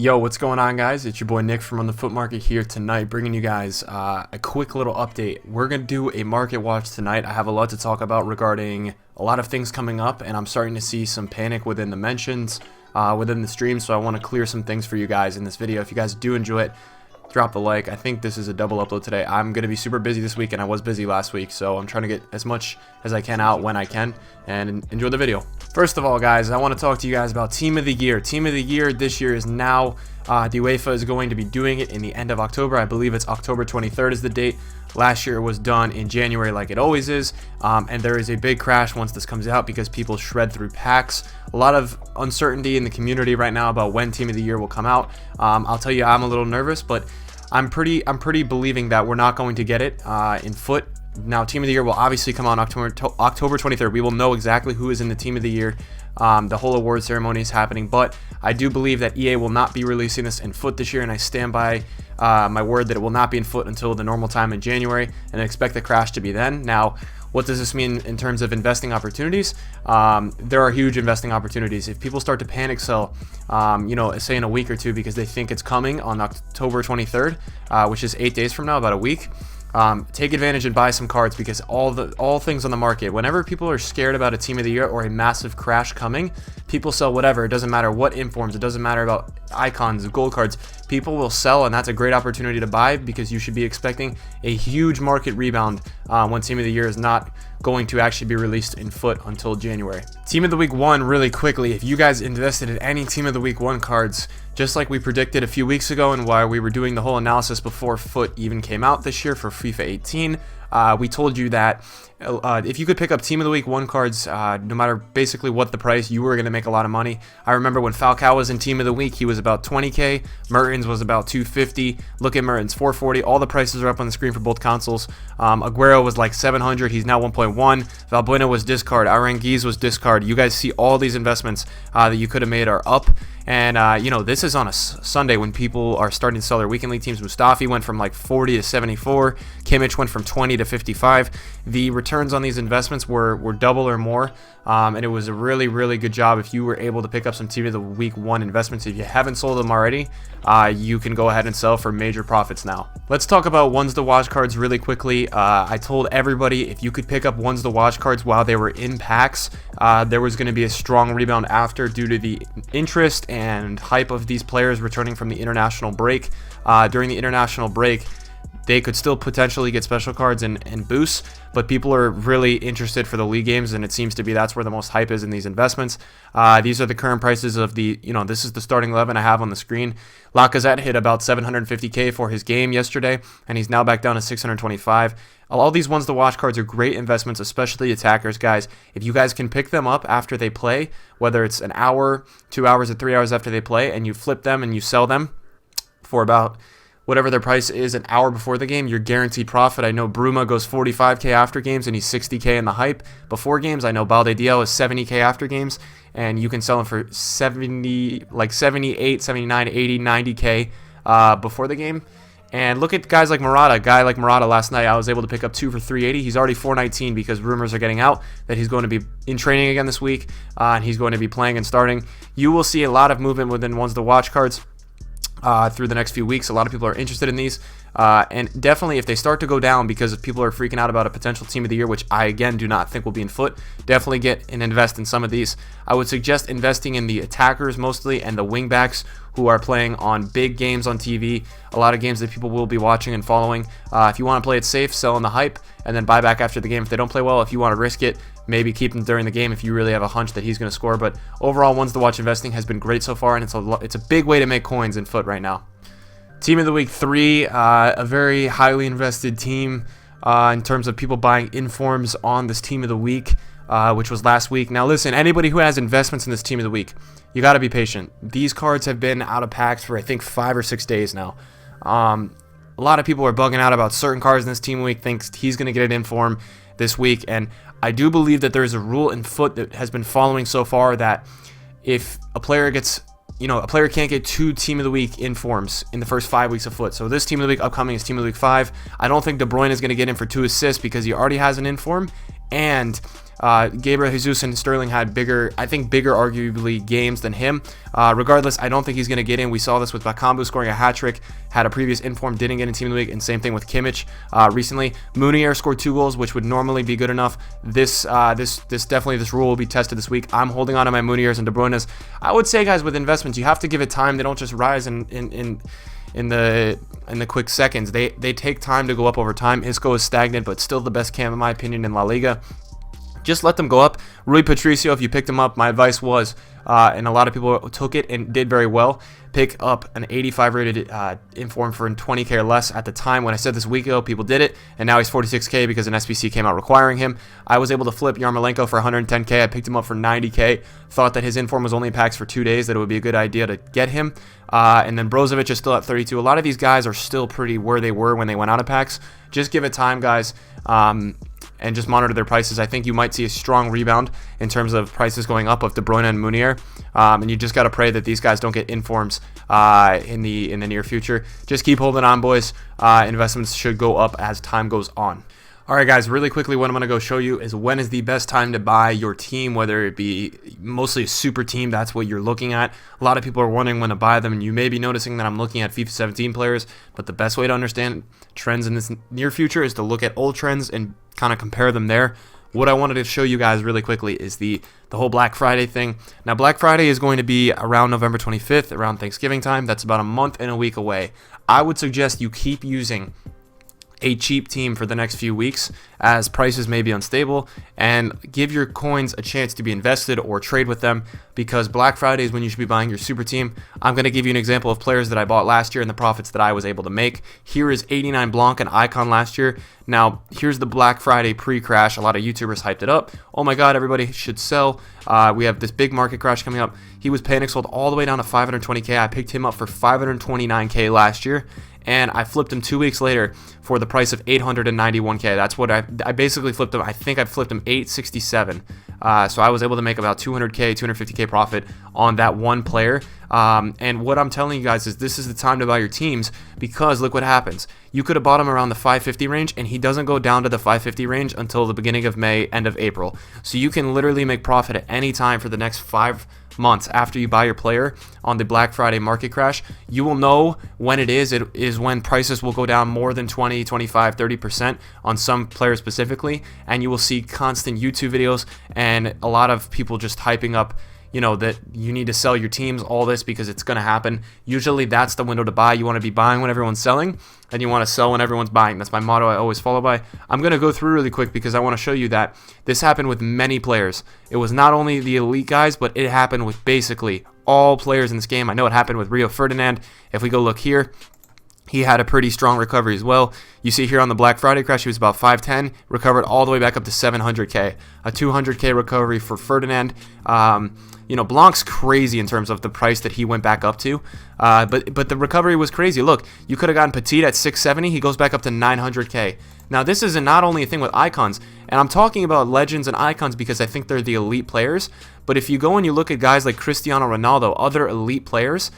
Yo, what's going on, guys? It's your boy Nick from On the Foot Market here tonight, bringing you guys a quick little update. We're going to do a market watch tonight. I have a lot to talk about regarding a lot of things coming up, and I'm starting to see some panic within the mentions, within the stream, so I want to clear some things for you guys in this video. If you guys do enjoy it, drop the like. I think this is a double upload today. I'm going to be super busy this week, and I was busy last week, so I'm trying to get as much as I can out when I can, and enjoy the video. First of all, guys, I want to talk to you guys about Team of the Year. Team of the Year this year is now, the UEFA is going to be doing it in the end of October. I believe it's October 23rd is the date. Last year it was done in January like it always is, and there is a big crash once this comes out because people shred through packs. A lot of uncertainty in the community right now about when Team of the Year will come out. I'll tell you, I'm a little nervous, but I'm pretty believing that we're not going to get it in foot. Now, Team of the Year will obviously come out on October 23rd. We will know exactly who is in the Team of the Year. The whole award ceremony is happening, but I do believe that EA will not be releasing this in foot this year, and I stand by my word that it will not be in foot until the normal time in January, and I expect the crash to be then. Now, what does this mean in terms of investing opportunities? There are huge investing opportunities. If people start to panic sell, say in a week or two because they think it's coming on October 23rd, which is 8 days from now, about a week, take advantage and buy some cards, because all things on the market, whenever people are scared about a Team of the Year or a massive crash coming, people sell whatever. It doesn't matter what informs, it doesn't matter about icons, gold cards, people will sell, and that's a great opportunity to buy because you should be expecting a huge market rebound when Team of the Year is not going to actually be released in foot until January. Team of the Week 1, really quickly, if you guys invested in any Team of the Week 1 cards, just like we predicted a few weeks ago and why we were doing the whole analysis before foot even came out this year for FIFA 18, we told you that if you could pick up Team of the Week 1 cards, no matter basically what the price, you were going to make a lot of money. I remember when Falcao was in Team of the Week, he was about 20k, Mertens was about 250, look at Mertens, 440, all the prices are up on the screen for both consoles. Aguero was like 700, he's now 1.1, Valbuena was discard, Aranguiz was discard. You guys see all these investments that you could have made are up. And, this is on a Sunday when people are starting to sell their weekend league teams. Mustafi went from like 40 to 74. Kimmich went from 20 to 55. The returns on these investments were double or more. And it was a really, really good job if you were able to pick up some Team of the Week 1 investments. If you haven't sold them already, you can go ahead and sell for major profits now. Let's talk about ones to watch cards really quickly. I told everybody if you could pick up ones to watch cards while they were in packs, there was going to be a strong rebound after due to the interest and hype of these players returning from the international break. During the international break, they could still potentially get special cards and boosts, but people are really interested for the league games, and it seems to be that's where the most hype is in these investments. These are the current prices of the, this is the starting 11 I have on the screen. Lacazette hit about 750k for his game yesterday, and he's now back down to 625. All these ones to watch cards are great investments, especially attackers, guys. If you guys can pick them up after they play, whether it's an hour, 2 hours, or 3 hours after they play, and you flip them and you sell them for about whatever their price is an hour before the game, you're guaranteed profit. I know Bruma goes 45k after games and he's 60k in the hype before games. I know Balde Diel is 70k after games, and you can sell him for 78, 79, 80, 90k before the game. And look at guys like Murata. A guy like Murata last night, I was able to pick up 2 for 380. He's already 419 because rumors are getting out that he's going to be in training again this week, and he's going to be playing and starting. You will see a lot of movement within ones to watch cards through the next few weeks. A lot of people are interested in these, and definitely if they start to go down because people are freaking out about a potential Team of the Year, which I again do not think will be in foot, definitely get and invest in some of these. I would suggest investing in the attackers mostly and the wingbacks who are playing on big games on TV, a lot of games that people will be watching and following. If you want to play it safe, sell in the hype and then buy back after the game if they don't play well. If you want to risk it, maybe keep him during the game if you really have a hunch that he's going to score. But overall, ones to watch investing has been great so far, and it's a big way to make coins in foot right now. Team of the Week 3, a very highly invested team in terms of people buying informs on this Team of the Week, which was last week. Now listen, anybody who has investments in this Team of the Week, you got to be patient. These cards have been out of packs for I think 5 or 6 days now. A lot of people are bugging out about certain cards in this Team of the Week, thinks he's going to get an inform this week, and I do believe that there's a rule in foot that has been following so far that if a player gets, a player can't get 2 Team of the Week informs in the first 5 weeks of foot. So this Team of the Week upcoming is Team of the Week 5. I don't think De Bruyne is going to get in for 2 assists because he already has an inform, and Gabriel Jesus and Sterling had bigger arguably games than him. Regardless, I don't think he's going to get in. We saw this with Bakambu scoring a hat trick, had a previous inform, didn't get in Team of the Week, and same thing with Kimmich recently. Munier scored 2 goals, which would normally be good enough. This rule will be tested this week. I'm holding on to my Muniers and De Bruyne's. I would say, guys, with investments, you have to give it time. They don't just rise in the quick seconds. They take time to go up over time. Isco is stagnant, but still the best cam in my opinion in La Liga. Just let them go up. Rui Patricio, if you picked him up, my advice was, and a lot of people took it and did very well, pick up an 85 rated inform for 20k or less. At the time when I said this a week ago, people did it, and now he's 46k because an SBC came out requiring him. I was able to flip Yarmolenko for 110k. I picked him up for 90k. Thought that his inform was only in packs for 2 days, that it would be a good idea to get him. And then Brozovic is still at 32. A lot of these guys are still pretty where they were when they went out of packs. Just give it time, guys. And just monitor their prices. I think you might see a strong rebound in terms of prices going up of De Bruyne and Munier, and you just got to pray that these guys don't get informs in the near future. Just keep holding on, boys. Investments should go up as time goes on. Alright guys, really quickly what I'm going to go show you is when is the best time to buy your team, whether it be mostly a super team, that's what you're looking at. A lot of people are wondering when to buy them, and you may be noticing that I'm looking at FIFA 17 players, but the best way to understand trends in this near future is to look at old trends and kind of compare them there. What I wanted to show you guys really quickly is the whole Black Friday thing. Now Black Friday is going to be around November 25th, around Thanksgiving time. That's about a month and a week away. I would suggest you keep using a cheap team for the next few weeks as prices may be unstable, and give your coins a chance to be invested or trade with them, because Black Friday is when you should be buying your super team. I'm going to give you an example of players that I bought last year and the profits that I was able to make. Here is 89 Blanc, an icon last year. Now here's the Black Friday pre-crash. A lot of YouTubers hyped it up. Oh my god, everybody should sell. We have this big market crash coming up. He was panic sold all the way down to 520k. I picked him up for 529k last year, and I flipped him 2 weeks later for the price of 891k. That's what I basically flipped him. I think I flipped him 867. So I was able to make about 200k, 250k profit on that one player. And what I'm telling you guys is this is the time to buy your teams, because look what happens. You could have bought him around the 550 range, and he doesn't go down to the 550 range until the beginning of May, end of April. So you can literally make profit at any time for the next 5 months after you buy your player on the Black Friday market crash. You will know when it is. It is when prices will go down more than 20, 25, 30% on some players specifically, and you will see constant YouTube videos and a lot of people just hyping up, you know, that you need to sell your teams, all this, because it's going to happen. Usually that's the window to buy. You want to be buying when everyone's selling, and you want to sell when everyone's buying. That's my motto I always follow by. I'm going to go through really quick because I want to show you that this happened with many players. It was not only the elite guys, but it happened with basically all players in this game. I know it happened with Rio Ferdinand. If we go look here, he had a pretty strong recovery as well. You see here on the Black Friday crash, he was about 510, recovered all the way back up to 700k. A 200k recovery for Ferdinand. You know, Blanc's crazy in terms of the price that he went back up to, but the recovery was crazy. Look, you could have gotten Petit at 670. He goes back up to 900k. Now, this is not only a thing with icons, and I'm talking about legends and icons because I think they're the elite players, but if you go and you look at guys like Cristiano Ronaldo, other elite players,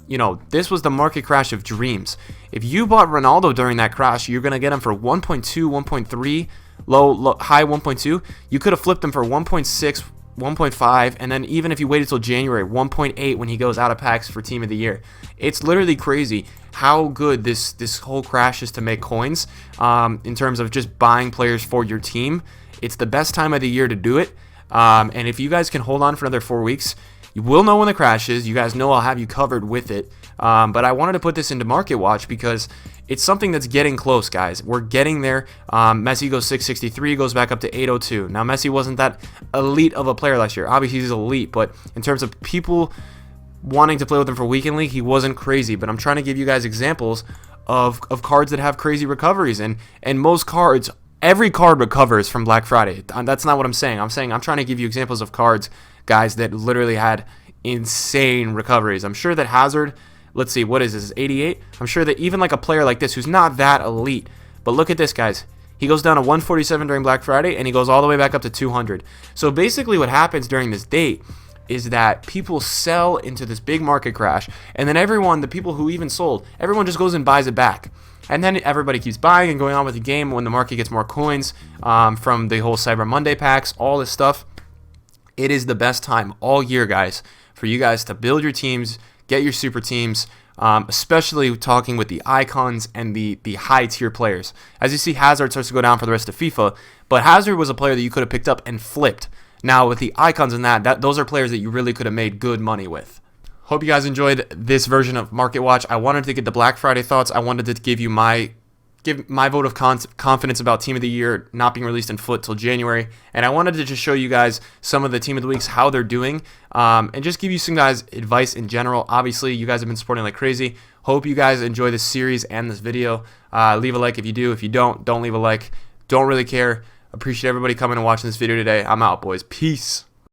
you know, this was the market crash of dreams. If you bought Ronaldo during that crash, you're going to get him for 1.2, 1.3, low, high 1.2. You could have flipped him for 1.6, 1.5, and then even if you waited till January, 1.8 when he goes out of packs for Team of the Year. It's literally crazy how good this whole crash is to make coins in terms of just buying players for your team. It's the best time of the year to do it, and if you guys can hold on for another 4 weeks, you will know when the crash is. You guys know I'll have you covered with it. But I wanted to put this into Market Watch because it's something that's getting close, guys. We're getting there. Messi goes 663, goes back up to 802. Now, Messi wasn't that elite of a player last year. Obviously, he's elite, but in terms of people wanting to play with him for Weekend League, he wasn't crazy. But I'm trying to give you guys examples of cards that have crazy recoveries. And most cards, every card recovers from Black Friday. That's not what I'm saying. I'm trying to give you examples of cards, guys, that literally had insane recoveries. I'm sure that Hazard, let's see, what is this, 88? I'm sure that even like a player like this who's not that elite, but look at this, guys. He goes down to 147 during Black Friday, and he goes all the way back up to 200. So basically what happens during this date is that people sell into this big market crash, and then everyone, the people who even sold, everyone just goes and buys it back. And then everybody keeps buying and going on with the game when the market gets more coins from the whole Cyber Monday packs, all this stuff. It is the best time all year, guys, for you guys to build your teams, get your super teams, especially talking with the icons and the high tier players. As you see, Hazard starts to go down for the rest of FIFA, but Hazard was a player that you could have picked up and flipped. Now with the icons and that those are players that you really could have made good money with. Hope you guys enjoyed this version of Market Watch. I wanted to get the Black Friday thoughts. I wanted to give you my vote of confidence about Team of the Year not being released in FUT till January. And I wanted to just show you guys some of the Team of the Weeks, how they're doing, and just give you some guys advice in general. Obviously, you guys have been supporting like crazy. Hope you guys enjoy this series and this video. Leave a like if you do. If you don't leave a like. Don't really care. Appreciate everybody coming and watching this video today. I'm out, boys. Peace.